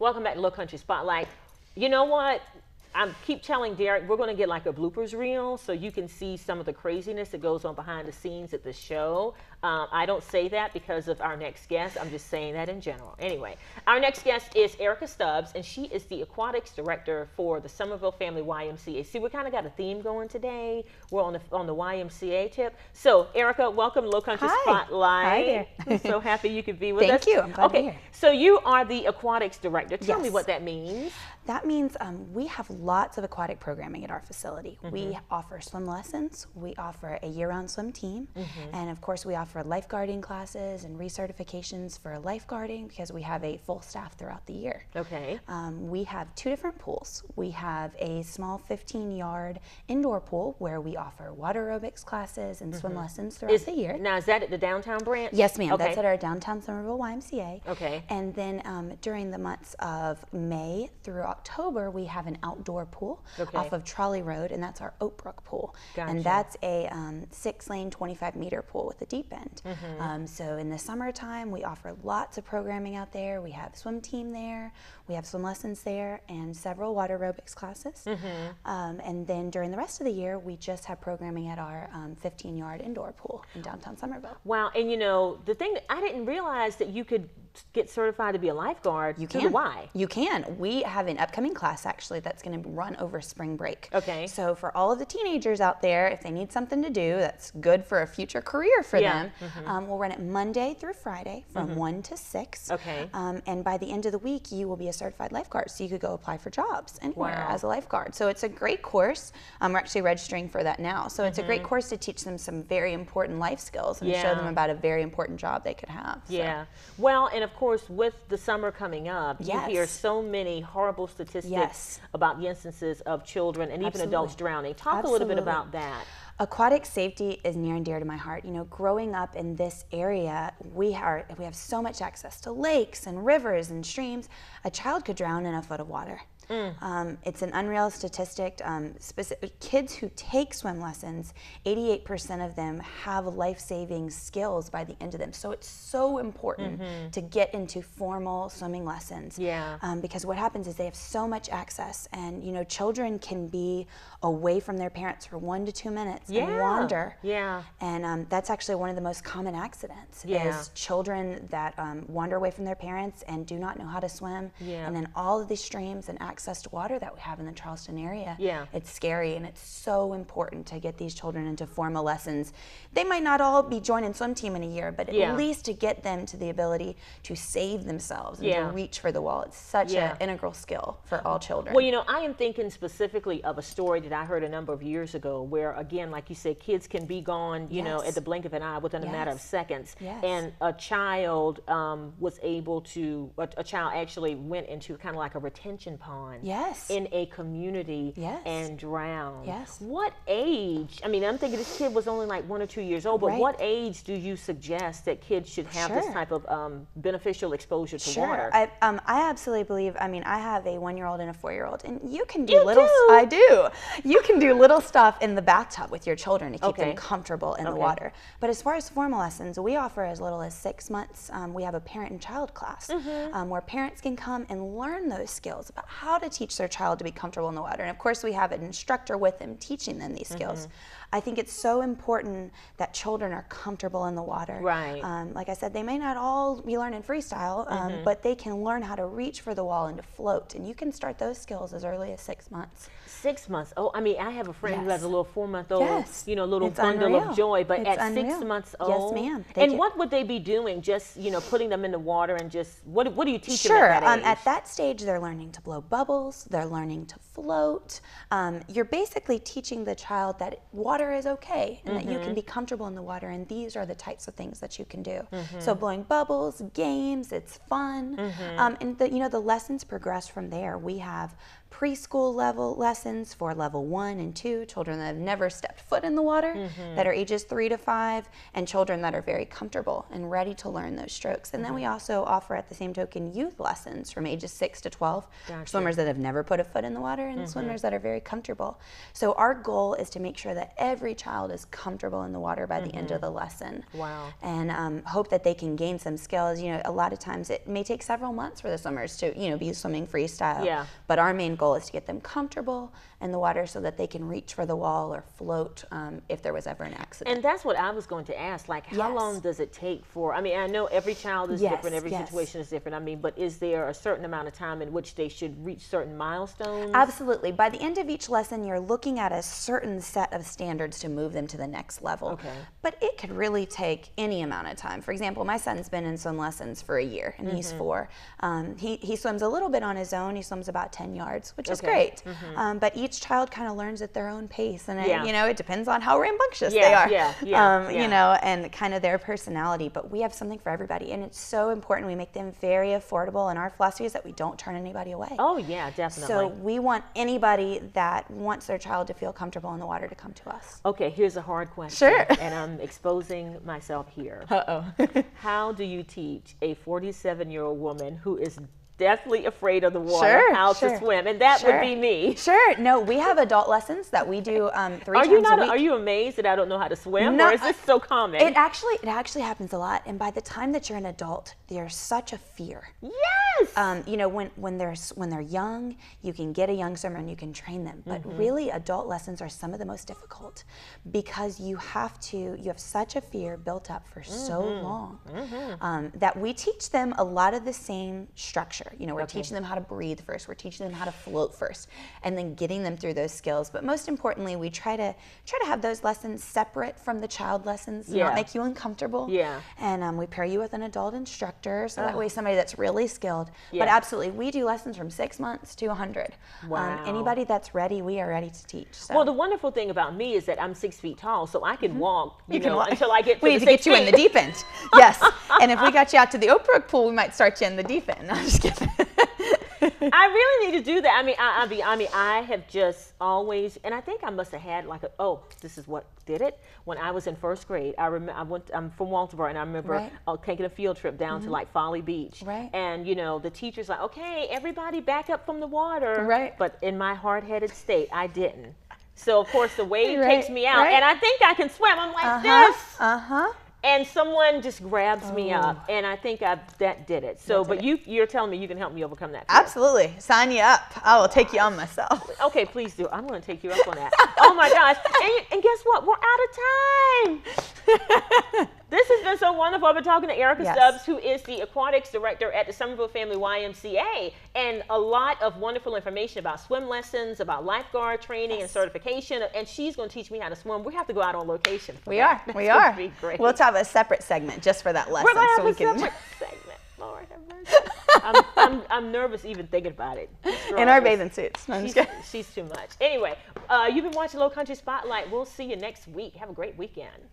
Welcome back to Low Country Spotlight. You know what? I keep telling Derek we're going to get like a bloopers reel so you can see some of the craziness that goes on behind the scenes at the show. I don't say that because of our next guest. I'm just saying that in general. Anyway, our next guest is Erica Stubbs, and she is the aquatics director for the Somerville Family YMCA. See, we kind of got a theme going today. We're on the YMCA tip. So, Erica, welcome to Low Country Spotlight. Hi there. I'm so happy you could be with us. Thank you. I'm glad to be here. So you are the aquatics director. Tell me Yes. what that means. That means we have lots of aquatic programming at our facility. We offer swim lessons, we offer a year-round swim team, and of course we offer lifeguarding classes and recertifications for lifeguarding because we have a full staff throughout the year. Okay. We have 2 different pools. We have a small 15-yard indoor pool where we offer water aerobics classes and swim lessons throughout the year. Now, is that at the downtown branch? Yes, ma'am. Okay. That's at our downtown Somerville YMCA. Okay. And then during the months of May through October, we have an outdoor pool off of Trolley Road, and that's our Oakbrook pool. Gotcha. And that's a 6-lane, 25-meter pool with a deep end. So in the summertime, we offer lots of programming out there. We have swim team there, we have swim lessons there, and several water aerobics classes. And then during the rest of the year, we just have programming at our 15-yard indoor pool in downtown Somerville. Wow, and you know, the thing that I didn't realize that you could get certified to be a lifeguard. You through can. the Y. You can. We have an upcoming class actually that's going to run over spring break. Okay. So for all of the teenagers out there, if they need something to do that's good for a future career for them, we'll run it Monday through Friday from 1 to 6. Okay. And by the end of the week, you will be a certified lifeguard, so you could go apply for jobs anywhere as a lifeguard. So it's a great course. We're actually registering for that now. So it's a great course to teach them some very important life skills and show them about a very important job they could have. So. Yeah. Well, and of course, with the summer coming up, you hear Yes. so many horrible statistics Yes. about the instances of children and even Absolutely. adults drowning. Talk a little bit Absolutely. about that. Aquatic safety is near and dear to my heart. You know, growing up in this area, we have so much access to lakes and rivers and streams. A child could drown in a foot of water. It's an unreal statistic. Kids who take swim lessons, 88% of them have life-saving skills by the end of them. So it's so important to get into formal swimming lessons. Yeah. Because what happens is they have so much access, and you know, children can be away from their parents for 1 to 2 minutes and wander. Yeah. And that's actually one of the most common accidents is children that wander away from their parents and do not know how to swim. And then all of these streams and access to water that we have in the Charleston area, it's scary, and it's so important to get these children into formal lessons. They might not all be joining swim team in a year, but at least to get them to the ability to save themselves and to reach for the wall. It's such an integral skill for all children. Well, you know, I am thinking specifically of a story that I heard a number of years ago where, again, like you said, kids can be gone, you know, at the blink of an eye within a matter of seconds. And a child was able to, a child actually went into kind of like a retention pond in a community and drowned. What age, I mean, I'm thinking this kid was only like 1 or 2 years old, but what age do you suggest that kids should have this type of beneficial exposure to water? I absolutely believe, I mean, I have a 1-year-old and a 4-year-old, and you can do I do. You can do little stuff in the bathtub with your children to keep them comfortable in the water. But as far as formal lessons, we offer as little as 6 months. We have a parent and child class where parents can come and learn those skills about how to teach their child to be comfortable in the water. And of course, we have an instructor with them teaching them these skills. I think it's so important that children are comfortable in the water. Right. Like I said, they may not all be learning freestyle, but they can learn how to reach for the wall and to float. And you can start those skills as early as 6 months. 6 months. Oh, I mean, I have a friend who has a little 4-month-old, you know, little bundle unreal. of joy. But It's at unreal. 6 months old, Yes, ma'am. And what would they be doing? Just, you know, putting them in the water and just what do you teach them Sure. at that age? At that stage, they're learning to blow bubbles. They're learning to float. You're basically teaching the child that water is okay and that you can be comfortable in the water, and these are the types of things that you can do. So blowing bubbles, games, it's fun. And the lessons progress from there. We have preschool level lessons for level 1 and 2, children that have never stepped foot in the water, that are ages 3 to 5, and children that are very comfortable and ready to learn those strokes. And then we also offer, at the same token, youth lessons from ages 6 to 12, swimmers that have never put a foot in the water and swimmers that are very comfortable. So our goal is to make sure that every child is comfortable in the water by the end of the lesson. Wow. And hope that they can gain some skills. You know, a lot of times it may take several months for the swimmers to, you know, be swimming freestyle. Yeah. But our main goal is to get them comfortable in the water so that they can reach for the wall or float if there was ever an accident. And that's what I was going to ask. Like, how long does it take for, I mean, I know every child is different, every situation is different. I mean, but is there a certain amount of time in which they should reach certain milestones? Absolutely. By the end of each lesson, you're looking at a certain set of standards to move them to the next level. Okay. But it could really take any amount of time. For example, my son's been in swim lessons for a year, and he's 4. He swims a little bit on his own. He swims about 10 yards, which is great. But each child kind of learns at their own pace, and it, you know, it depends on how rambunctious they are. You know, and kind of their personality. But we have something for everybody, and it's so important we make them very affordable. And our philosophy is that we don't turn anybody away. Oh yeah, definitely. So we want anybody that wants their child to feel comfortable in the water to come to us. Okay, here's a hard question. Sure. And I'm exposing myself here. Uh-oh. How do you teach a 47-year-old woman who is deathly afraid of the water how to swim? And that would be me. Sure. No, we have adult lessons that we do 3 times a week. Are you amazed that I don't know how to swim? No, or is this so common? It actually happens a lot. And by the time that you're an adult, there's such a fear. Yes. You know, when they're young, you can get a young swimmer and you can train them. But really, adult lessons are some of the most difficult because you have such a fear built up for so long that we teach them a lot of the same structure. You know, we're teaching them how to breathe first. We're teaching them how to float first, and then getting them through those skills. But most importantly, we try to have those lessons separate from the child lessons, not make you uncomfortable. And we pair you with an adult instructor, so that way somebody that's really skilled. But absolutely, we do lessons from 6 months to 100. Wow. Anybody that's ready, we are ready to teach. So. Well, the wonderful thing about me is that I'm 6 feet tall, so I can walk. You know, until I get to we the need to get you in the deep end. Yes. And if we got you out to the Oak Brook pool, we might start you in the deep end. I'm just kidding. I really need to do that. I mean, I have just always, and I think I must have had like this is what did it. When I was in 1st grade, I'm from Walterboro, and I remember taking a field trip down to like Folly Beach. And, you know, the teacher's like, okay, everybody back up from the water. But in my hard-headed state, I didn't. So, of course, the wave takes me out, and I think I can swim. I'm like this. And someone just grabs me up, and I think that did it. So, but you're telling me you can help me overcome that fear. Absolutely. Sign you up. I will take you on myself. Okay, please do. I'm going to take you up on that. Oh my gosh. And guess what? We're out of time. This has been so wonderful. I've been talking to Erica Stubbs, who is the aquatics director at the Somerville Family YMCA, and a lot of wonderful information about swim lessons, about lifeguard training and certification, and she's going to teach me how to swim. We have to go out on location. We are. Be great. We'll have a separate segment just for that lesson. We're going to have a separate segment. Lord have mercy. I'm nervous even thinking about it. In our bathing suits. No, she's too much. Anyway, you've been watching Low Country Spotlight. We'll see you next week. Have a great weekend.